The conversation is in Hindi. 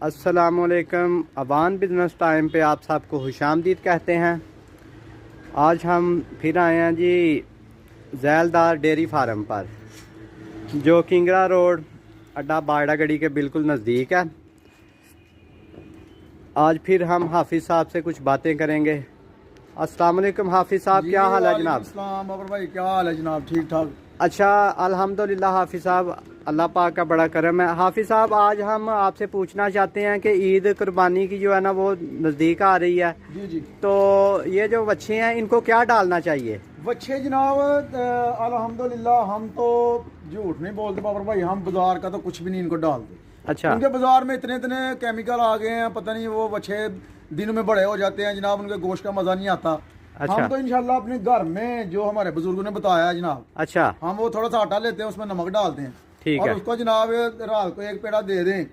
अस्सलामुअलैकुम। अवान बिज़नेस टाइम पे आप सबको खुशामदीद कहते हैं। आज हम फिर आए हैं जी ज़ैलदार डेयरी फार्म पर, जो किंगरा रोड अड्डा बाड़ा गड़ी के बिल्कुल नज़दीक है। आज फिर हम हाफिज़ साहब से कुछ बातें करेंगे। अस्सलाम वालेकुम हाफिज़ साहब, क्या हाल है जनाब? अस्सलाम अबर भाई, क्या हाल है जनाब? ठीक ठाक। अच्छा, अल्हम्दुलिल्लाह हाफिज़ साहब, अल्लाह पाक का बड़ा करम है। हाफिज़ साहब, आज हम आपसे पूछना चाहते हैं कि ईद कुर्बानी की जो है ना वो नज़दीक आ रही है, जी जी। तो ये जो बच्चे हैं इनको क्या डालना चाहिए? बच्चे जनाब अल्हम्दुलिल्लाह हम तो झूठ नहीं बोलते बाबर भाई, हम बाजार का तो कुछ भी नहीं इनको डालते। अच्छा उनके बाजार में इतने इतने केमिकल आ गए हैं, पता नहीं वो बच्चे दिन में बड़े हो जाते हैं जनाब, उनके गोश्त का मज़ा नहीं आता। अच्छा हम तो इंशाल्लाह अपने घर में जो हमारे बुजुर्गों ने बताया है जनाब, अच्छा हम वो थोड़ा सा आटा लेते हैं, उसमें नमक डालते हैं ठीक और है। उसको जनाब रात को एक पेड़ा दे दें